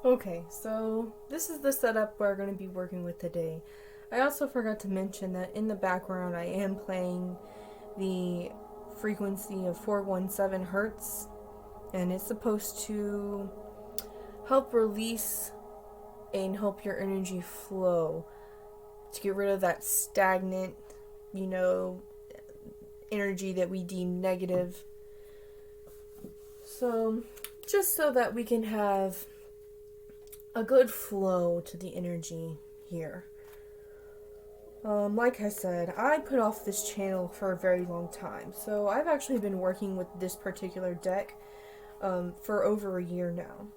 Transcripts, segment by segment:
Okay, so this is the setup we're going to be working with today. I also forgot to mention that in the background I am playing the frequency of 417 hertz, and it's supposed to help release and help your energy flow to get rid of that stagnant, you know, energy that we deem negative. So, just so that we can have a good flow to the energy here. Like I said, I put off this channel for a very long time, so I've actually been working with this particular deck for over a year now.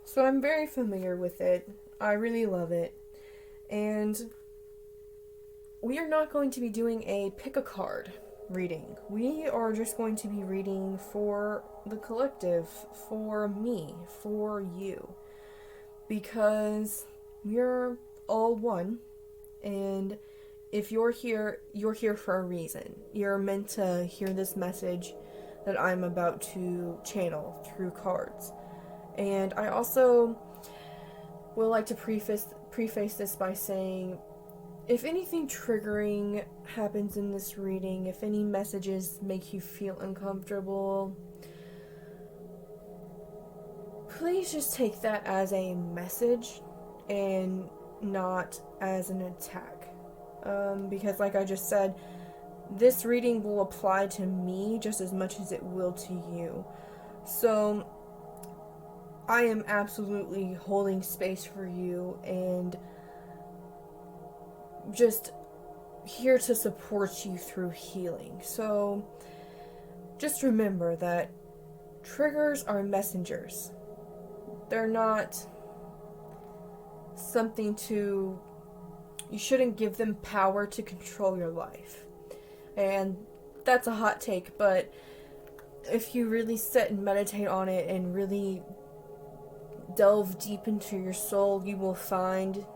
So I'm very familiar with it. I really love it. And we are not going to be doing a pick a card reading. We are just going to be reading for the collective, for me, for you. Because we're all one, and if you're here for a reason. You're meant to hear this message that I'm about to channel through cards. And I also would like to preface this by saying, if anything triggering happens in this reading, if any messages make you feel uncomfortable, please just take that as a message and not as an attack. Because like I just said, this reading will apply to me just as much as it will to you. So I am absolutely holding space for you and just here to support you through healing. So just remember that triggers are messengers. They're not something to... You shouldn't give them power to control your life. And that's a hot take, but if you really sit and meditate on it and really delve deep into your soul, you will find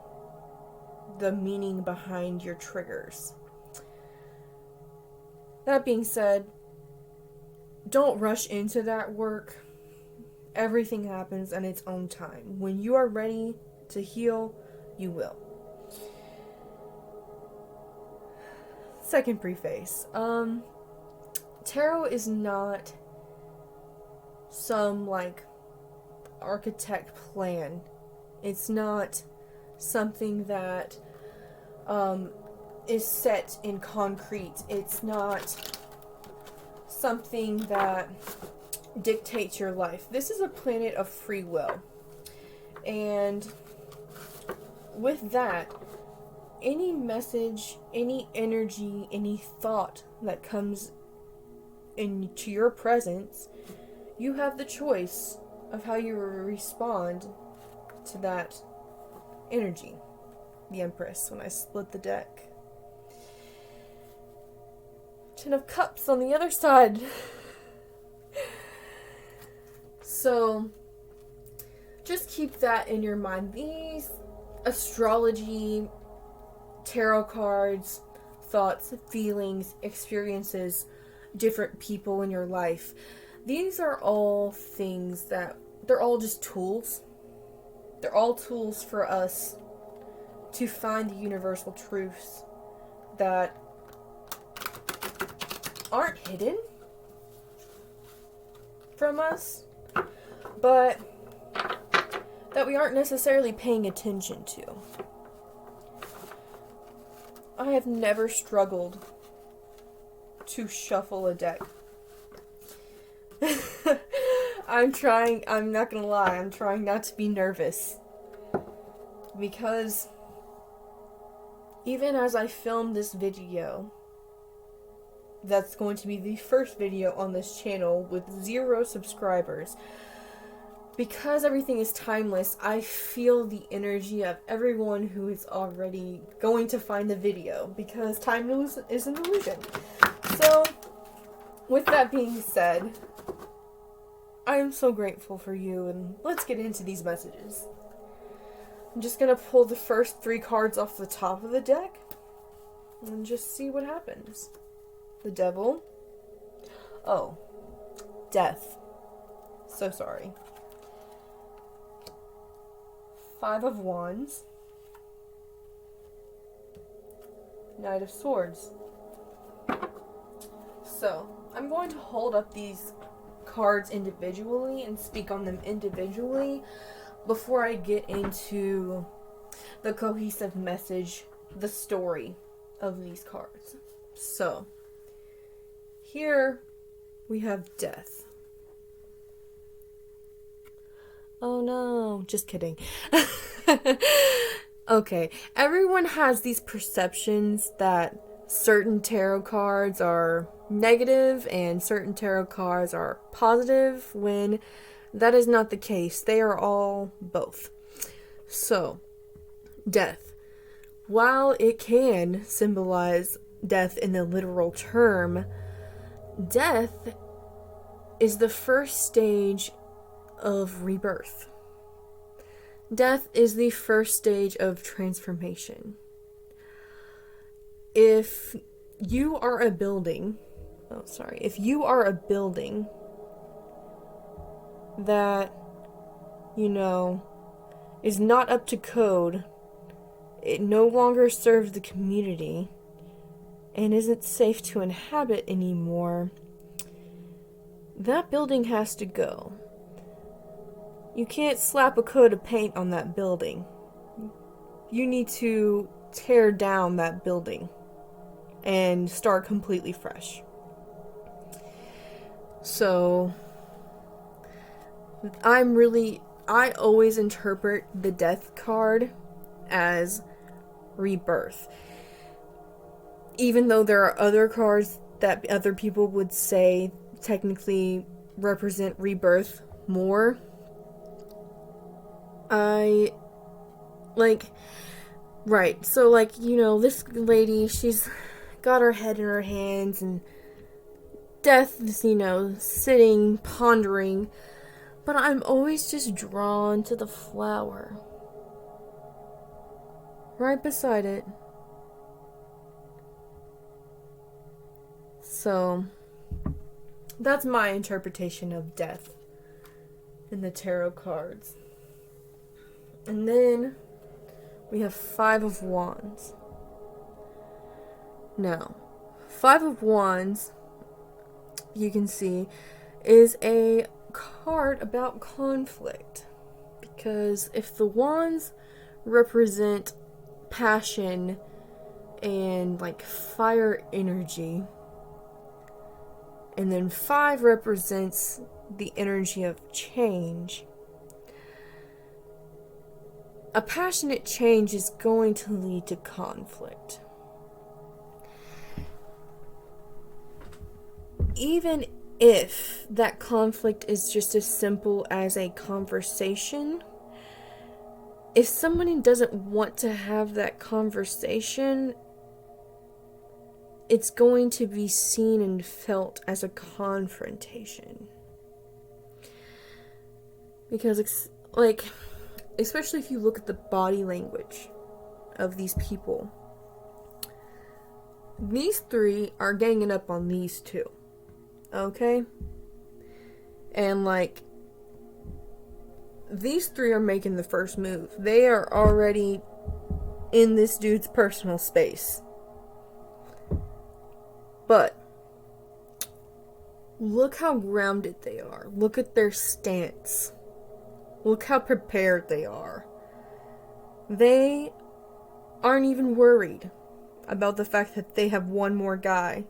the meaning behind your triggers. That being said, don't rush into that work. Everything happens in its own time. When you are ready to heal, you will. Second preface. Tarot is not some, architect plan. It's not something that is set in concrete. It's not something that dictates your life. This is a planet of free will. And with that, any message, any energy, any thought that comes into your presence, you have the choice of how you respond to that energy. The Empress, when I split the deck. Ten of Cups on the other side. So, just keep that in your mind. These astrology, tarot cards, thoughts, feelings, experiences, different people in your life, these are all things that, they're all just tools. They're all tools for us to find the universal truths that aren't hidden from us, but that we aren't necessarily paying attention to. I have never struggled to shuffle a deck. I'm not gonna lie, I'm trying not to be nervous. Because even as I film this video, that's going to be the first video on this channel with 0 subscribers, because everything is timeless, I feel the energy of everyone who is already going to find the video, because time is an illusion. So, with that being said, I am so grateful for you, and let's get into these messages. I'm just gonna pull the first 3 cards off the top of the deck, and just see what happens. The Devil. Oh. Death. So sorry. Five of Wands, Knight of Swords. So, I'm going to hold up these cards individually and speak on them individually before I get into the cohesive message, the story of these cards. So, here we have Death. Oh no, just kidding. Okay, everyone has these perceptions that certain tarot cards are negative and certain tarot cards are positive, when that is not the case. They are all both. So, Death. While it can symbolize death in the literal term, death is the first stage of rebirth. Death is the first stage of transformation. If you are a building that, is not up to code, it no longer serves the community, and isn't safe to inhabit anymore, that building has to go. You can't slap a coat of paint on that building. You need to tear down that building and start completely fresh. So, I always interpret the Death card as rebirth. Even though there are other cards that other people would say technically represent rebirth more, this lady, she's got her head in her hands, and Death is, sitting, pondering, but I'm always just drawn to the flower right beside it. So, that's my interpretation of Death in the tarot cards. And then we have Five of Wands. Now, Five of Wands, you can see, is a card about conflict. Because if the wands represent passion and fire energy, and then 5 represents the energy of change, a passionate change is going to lead to conflict. Even if that conflict is just as simple as a conversation, if somebody doesn't want to have that conversation, it's going to be seen and felt as a confrontation. Because, especially if you look at the body language of these people, these 3 are ganging up on these 2. Okay? And, these 3 are making the first move. They are already in this dude's personal space. But look how grounded they are. Look at their stance. Look how prepared they are. They aren't even worried about the fact that they have one more guy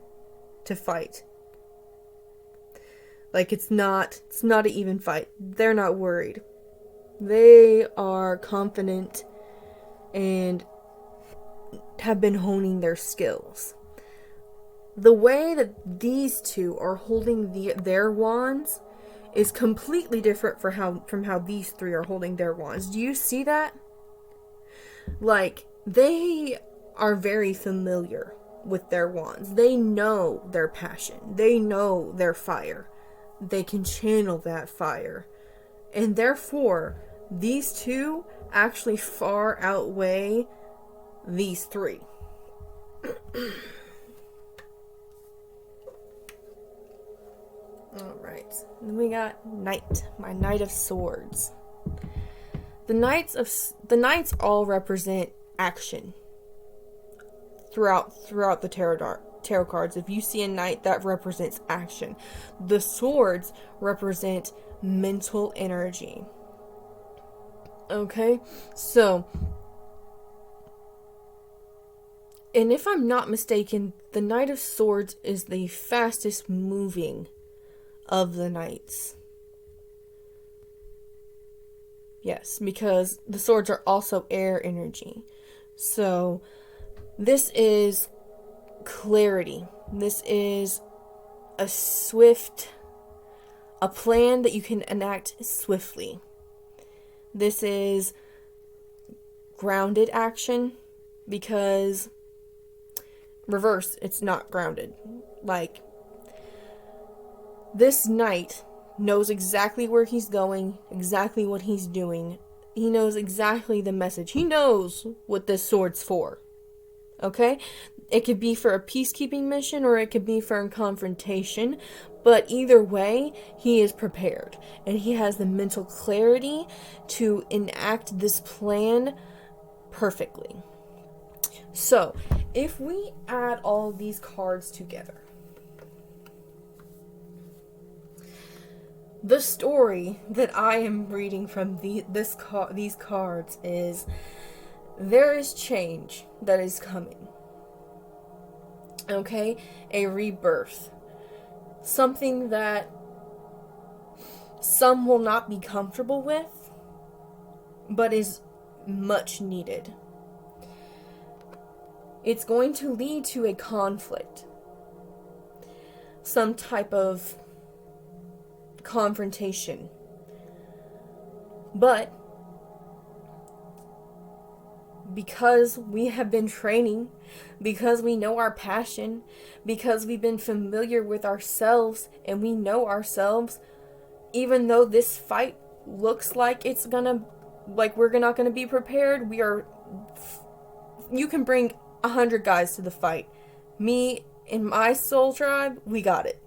to fight. It's not an even fight. They're not worried. They are confident and have been honing their skills. The way that these 2 are holding their wands is completely different from how these 3 are holding their wands. Do you see that? They are very familiar with their wands. They know their passion. They know their fire. They can channel that fire. And therefore, these 2 actually far outweigh these 3. Alright, then we got Knight, my Knight of Swords. The knights all represent action throughout the tarot cards. If you see a knight, that represents action. The swords represent mental energy. Okay? So, and if I'm not mistaken, the Knight of Swords is the fastest moving of the knights. Yes, because the swords are also air energy. So, this is clarity. This is a plan that you can enact swiftly. This is grounded action, because reverse, it's not grounded. Like, this knight knows exactly where he's going, exactly what he's doing. He knows exactly the message. He knows what this sword's for. Okay? It could be for a peacekeeping mission, or it could be for a confrontation. But either way, he is prepared. And he has the mental clarity to enact this plan perfectly. So, if we add all these cards together, the story that I am reading from these cards is, there is change that is coming. Okay? A rebirth. Something that some will not be comfortable with, but is much needed. It's going to lead to a conflict. Some type of confrontation. But because we have been training, because we know our passion, because we've been familiar with ourselves and we know ourselves, even though this fight looks like we're not gonna be prepared, you can bring 100 guys to the fight. Me and my soul tribe, we got it.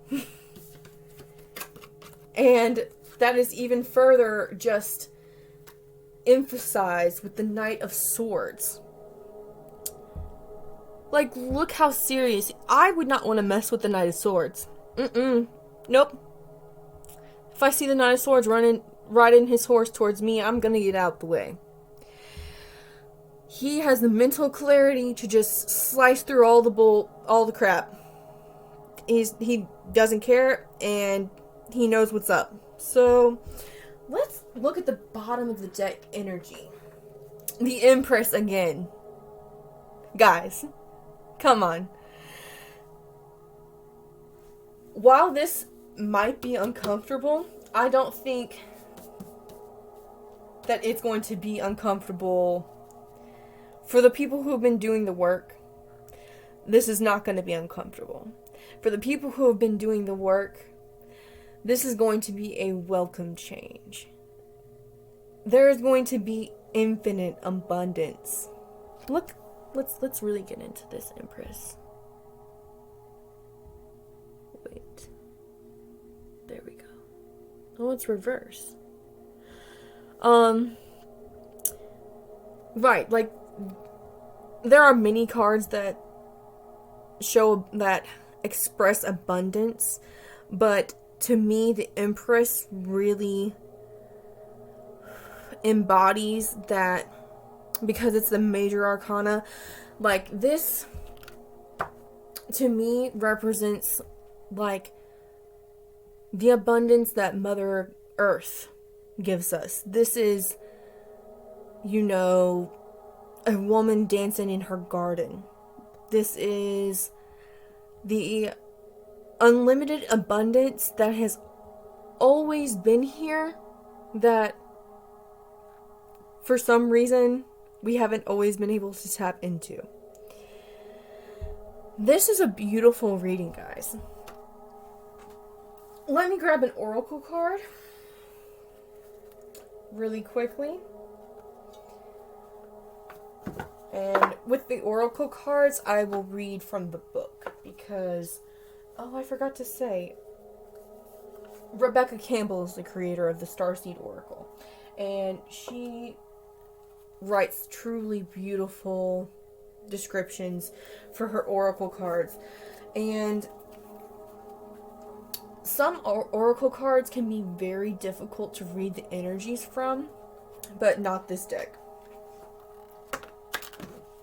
And that is even further just emphasized with the Knight of Swords. Like, look how serious. I would not want to mess with the Knight of Swords. Nope. If I see the Knight of Swords riding his horse towards me, I'm gonna get out the way. He has the mental clarity to just slice through all the crap. He doesn't care, and he knows what's up. So, let's look at the bottom of the deck energy. The Empress again. Guys, come on. While this might be uncomfortable, I don't think that it's going to be uncomfortable for the people who have been doing the work. This is not going to be uncomfortable. For the people who have been doing the work, this is going to be a welcome change. There is going to be infinite abundance. Look, let's really get into this, Empress. Wait. There we go. Oh, it's reverse. Right, like, there are many cards that express abundance, but to me, the Empress really embodies that, because it's the major arcana. Like, this, to me, represents, like, the abundance that Mother Earth gives us. This is, a woman dancing in her garden. This is the unlimited abundance that has always been here, that for some reason we haven't always been able to tap into. This is a beautiful reading, guys. Let me grab an oracle card really quickly. And with the oracle cards, I will read from the book, because, I forgot to say, Rebecca Campbell is the creator of the Starseed Oracle, and she writes truly beautiful descriptions for her oracle cards. And some oracle cards can be very difficult to read the energies from, but not this deck.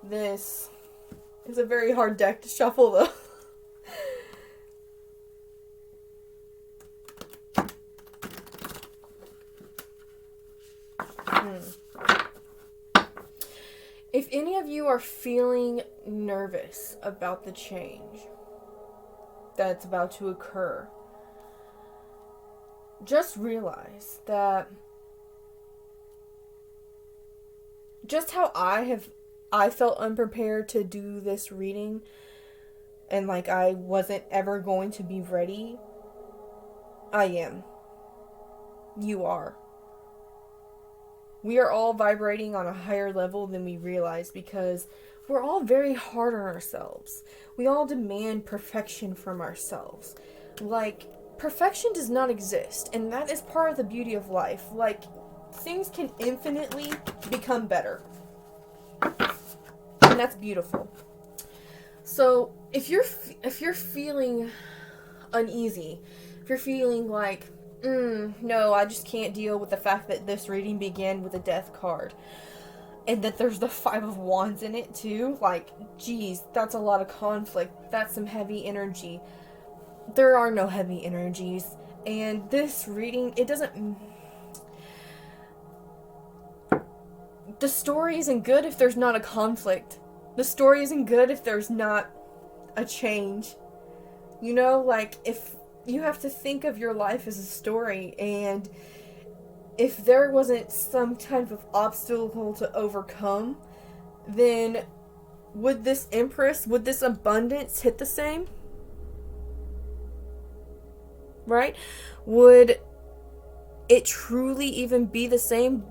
This is a very hard deck to shuffle, though. If any of you are feeling nervous about the change that's about to occur, just realize that just how I felt unprepared to do this reading and like I wasn't ever going to be ready, I am. You are. We are all vibrating on a higher level than we realize because we're all very hard on ourselves. We all demand perfection from ourselves. Like, perfection does not exist, and that is part of the beauty of life. Like, things can infinitely become better. And that's beautiful. So, if you're feeling uneasy, if you're feeling like, no, I just can't deal with the fact that this reading began with a death card. And that there's the 5 of Wands in it too. Like, geez, that's a lot of conflict. That's some heavy energy. There are no heavy energies. And this reading, it doesn't... The story isn't good if there's not a conflict. The story isn't good if there's not a change. You know, like, if... You have to think of your life as a story, and if there wasn't some type of obstacle to overcome, then would this Empress, would this abundance hit the same? Right? Would it truly even be the same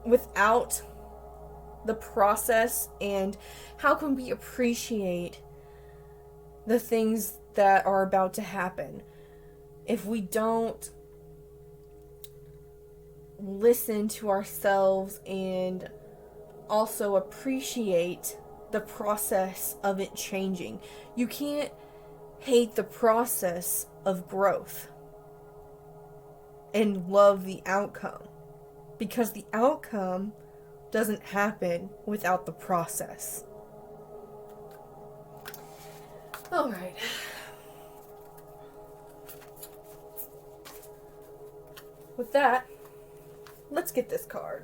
without the process? And how can we appreciate the things that are about to happen if we don't listen to ourselves and also appreciate the process of it changing? You can't hate the process of growth and love the outcome, because the outcome doesn't happen without the process. All right. With that, let's get this card.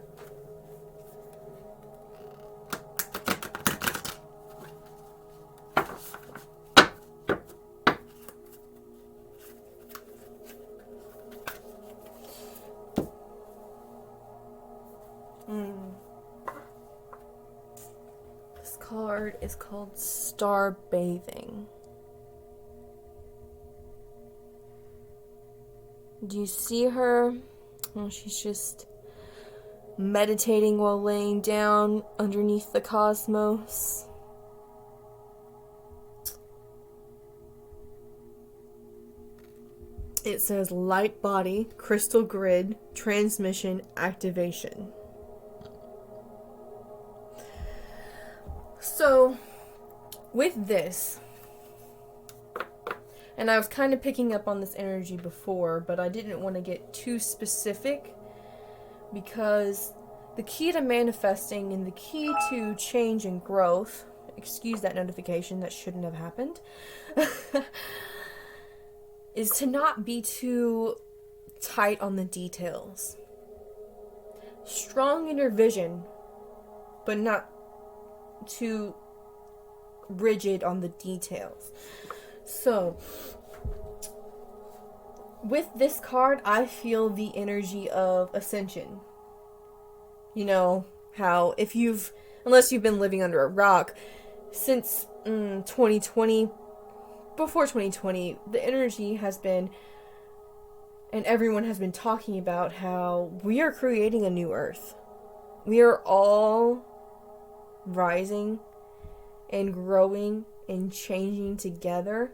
This card is called Star Bathing. Do you see her? Oh, she's just meditating while laying down underneath the cosmos. It says light body, crystal grid, transmission, activation. So, with this, and I was kind of picking up on this energy before, but I didn't want to get too specific, because the key to manifesting and the key to change and growth, excuse that notification, that shouldn't have happened, is to not be too tight on the details. Strong in your vision, but not too rigid on the details. So, with this card, I feel the energy of Ascension. You know, how unless you've been living under a rock, since 2020, before 2020, the energy has been, and everyone has been talking about how we are creating a new Earth. We are all rising and growing and changing together,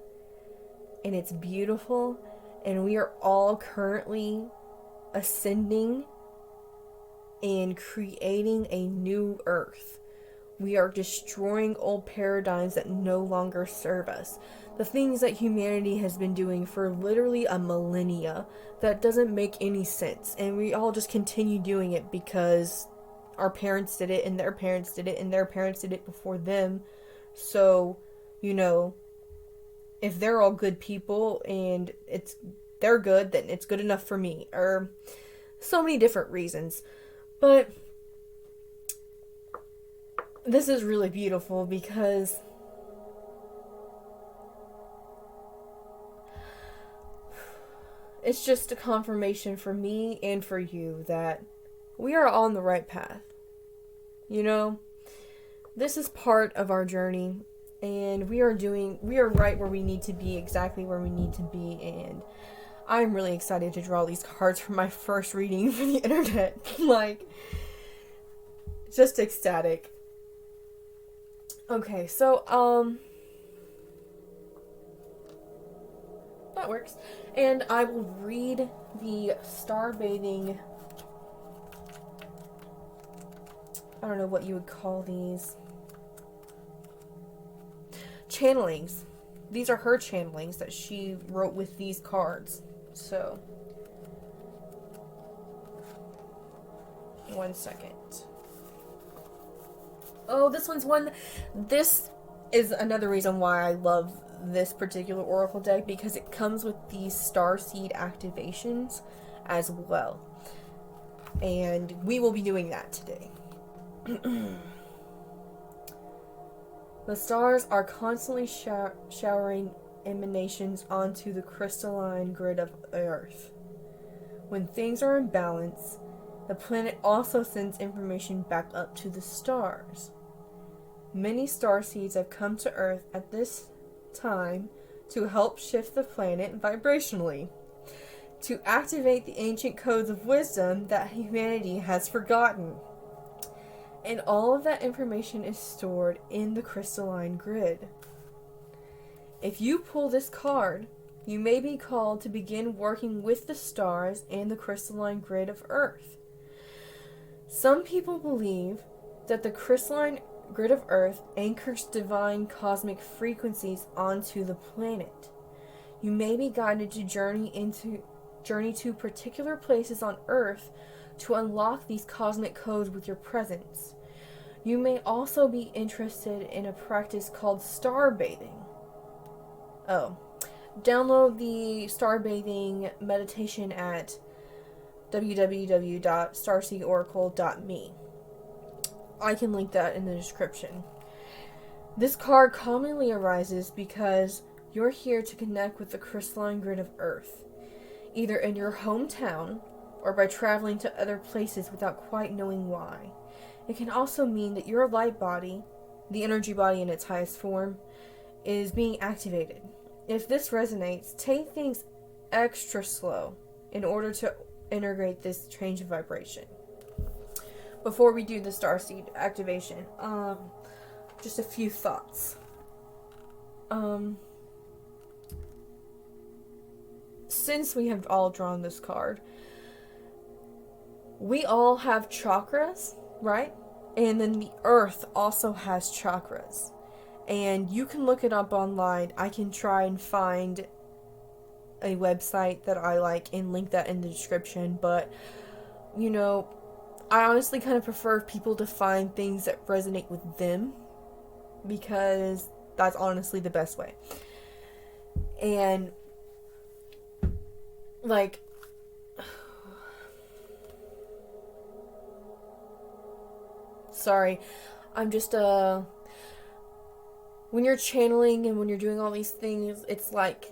and it's beautiful, and we are all currently ascending in creating a new earth. We are destroying old paradigms that no longer serve us. The things that humanity has been doing for literally a millennia that doesn't make any sense. And we all just continue doing it because our parents did it, and their parents did it, and their parents did it before them. So, you know, if they're all good people and they're good, then it's good enough for me. Or so many different reasons. But this is really beautiful because it's just a confirmation for me and for you that we are on the right path. You know, this is part of our journey, and we are right where we need to be, exactly where we need to be, and I'm really excited to draw these cards for my first reading for the internet. Like, just ecstatic. Okay, so, that works. And I will read the star bathing, I don't know what you would call these, channelings. These are her channelings that she wrote with these cards. So, one second. Oh, this is another reason why I love this particular oracle deck, because it comes with these starseed activations as well. And we will be doing that today. The stars are constantly showering emanations onto the crystalline grid of Earth. When things are in balance, the planet also sends information back up to the stars. Many starseeds have come to Earth at this time to help shift the planet vibrationally, to activate the ancient codes of wisdom that humanity has forgotten. And all of that information is stored in the crystalline grid. If you pull this card, you may be called to begin working with the stars and the crystalline grid of Earth. Some people believe that the crystalline grid of Earth anchors divine cosmic frequencies onto the planet. You may be guided to journey to particular places on Earth to unlock these cosmic codes with your presence. You may also be interested in a practice called star bathing. Download the star bathing meditation at www.starseedoracle.me. I can link that in the description. This card commonly arises because you're here to connect with the crystalline grid of Earth, either in your hometown or by traveling to other places without quite knowing why. It can also mean that your light body, the energy body in its highest form, is being activated. If this resonates, take things extra slow in order to integrate this change of vibration. Before we do the starseed activation, just a few thoughts. Since we have all drawn this card, we all have chakras, right? And then the Earth also has chakras. And you can look it up online. I can try and find a website that I like and link that in the description. But, you know, I honestly kind of prefer people to find things that resonate with them, because that's honestly the best way. And, like, sorry, I'm just, when you're channeling and when you're doing all these things, it's like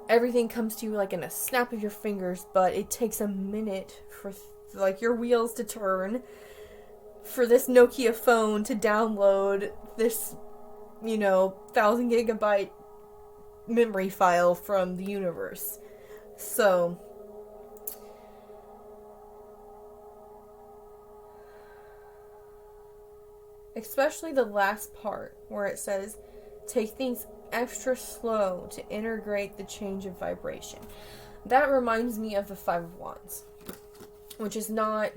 everything comes to you like in a snap of your fingers, but it takes a minute for like your wheels to turn, for this Nokia phone to download this, 1,000 gigabyte memory file from the universe. So, especially the last part where it says, take things extra slow to integrate the change of vibration. that reminds me of the Five of Wands, which is not...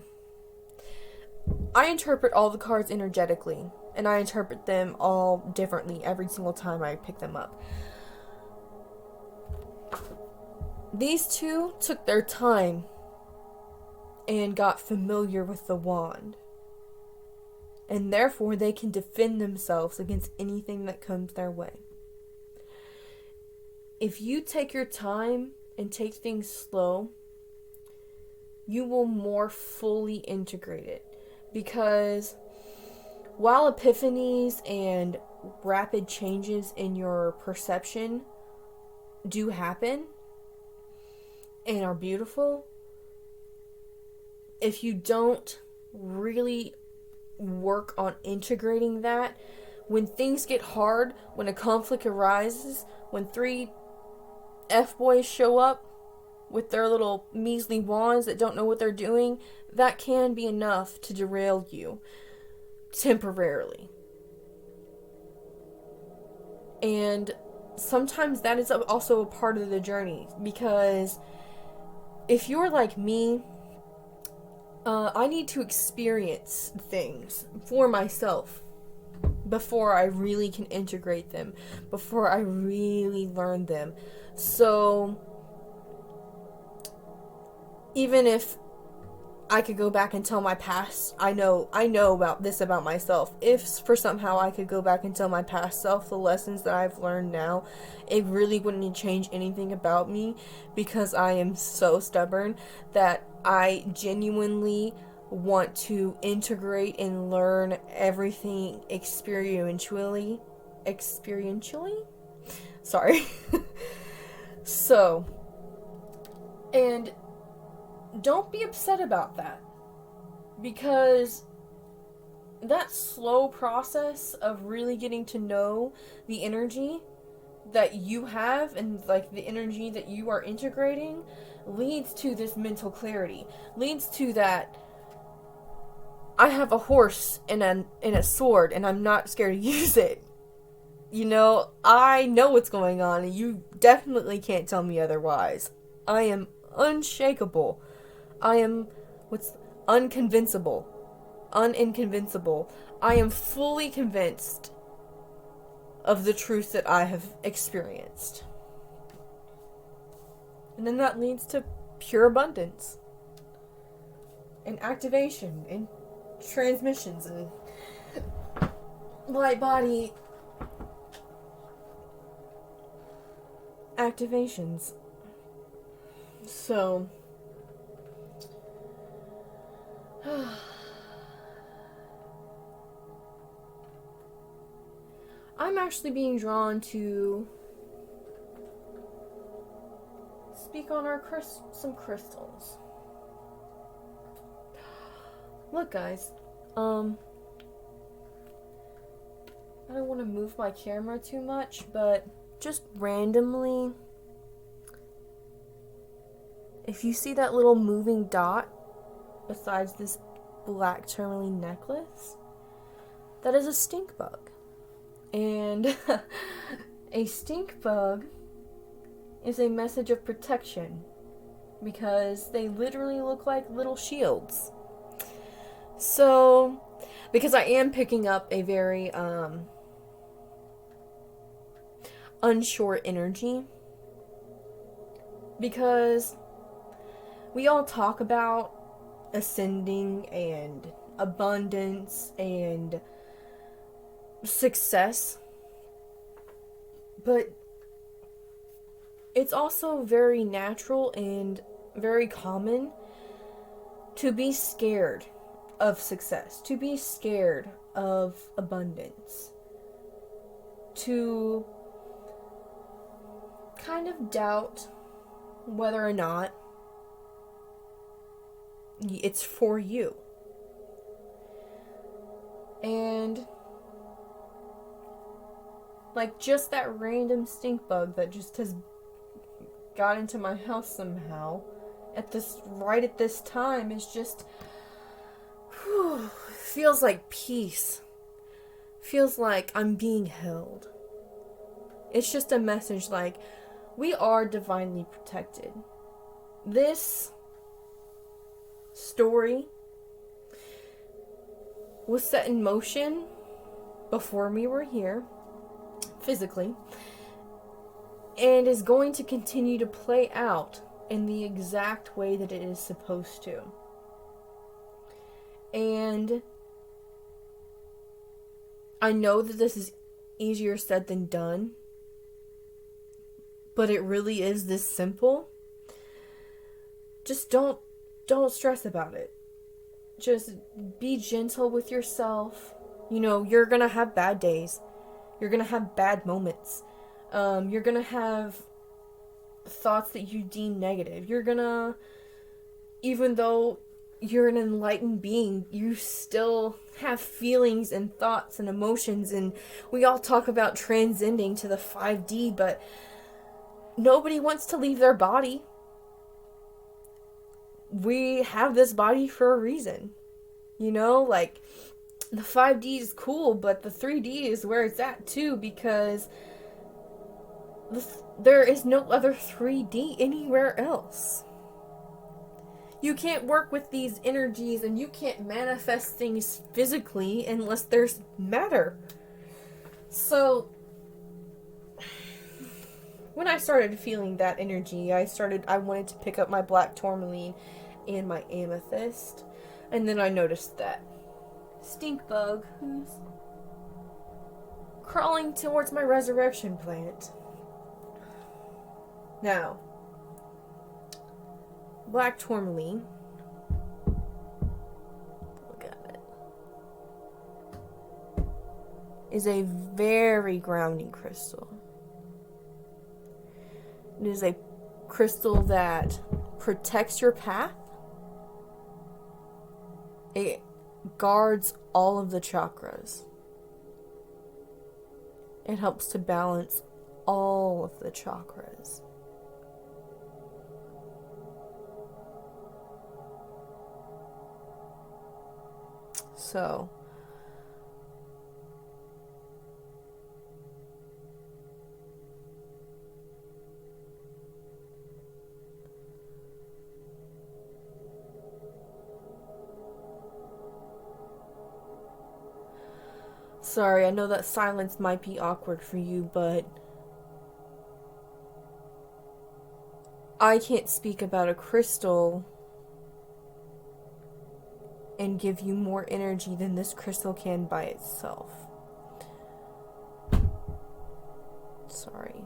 I interpret all the cards energetically, and I interpret them all differently every single time I pick them up. These two took their time and got familiar with the wand, and therefore they can defend themselves against anything that comes their way. If you take your time and take things slow, you will more fully integrate it. Because while epiphanies and rapid changes in your perception do happen and are beautiful, if you don't really work on integrating that, when things get hard, when a conflict arises, when 3 F-boys show up with their little measly wands that don't know what they're doing, that can be enough to derail you temporarily. And sometimes that is also a part of the journey, because if you're like me, I need to experience things for myself before I really can integrate them, before I really learn them. So even if I could go back and tell my past, I know about this about myself. If for somehow I could go back and tell my past self the lessons that I've learned now, it really wouldn't change anything about me, because I am so stubborn that I genuinely want to integrate and learn everything experientially. Sorry. So, and don't be upset about that, because that slow process of really getting to know the energy that you have and like the energy that you are integrating leads to this mental clarity, leads to that I have a horse and a sword and I'm not scared to use it. You know, I know what's going on and you definitely can't tell me otherwise. I am unshakable. I am unconvincible. I am fully convinced of the truth that I have experienced. And then that leads to pure abundance and activation and transmissions and light body activations. So I'm actually being drawn to speak on some crystals. Look, guys, I don't want to move my camera too much, but just randomly, if you see that little moving dot besides this black tourmaline necklace, that is a stink bug. And a stink bug is a message of protection, because they literally look like little shields. So, because I am picking up a very unsure energy, because we all talk about ascending and abundance and success, but it's also very natural and very common to be scared of success, to be scared of abundance, to kind of doubt whether or not it's for you. And like just that random stink bug that just has got into my house somehow right at this time is just feels like peace. Feels like I'm being held. It's just a message like we are divinely protected. this story was set in motion before we were here, physically, and is going to continue to play out in the exact way that it is supposed to. And I know that this is easier said than done, but it really is this simple. Just don't stress about it. Just be gentle with yourself. You know, you're gonna have bad days. You're gonna have bad moments. You're gonna have thoughts that you deem negative. You're gonna, even though you're an enlightened being, you still have feelings and thoughts and emotions, and we all talk about transcending to the 5D, but nobody wants to leave their body. We have this body for a reason. You know, like, the 5D is cool, but the 3D is where it's at too, because there is no other 3D anywhere else. You can't work with these energies and you can't manifest things physically unless there's matter. So, when I started feeling that energy, I wanted to pick up my black tourmaline and my amethyst. And then I noticed that stink bug who's crawling towards my resurrection plant. Now, black tourmaline, look at it, is a very grounding crystal. It is a crystal that protects your path. It guards all of the chakras. It helps to balance all of the chakras. So, sorry, I know that silence might be awkward for you, but I can't speak about a crystal and give you more energy than this crystal can by itself. Sorry.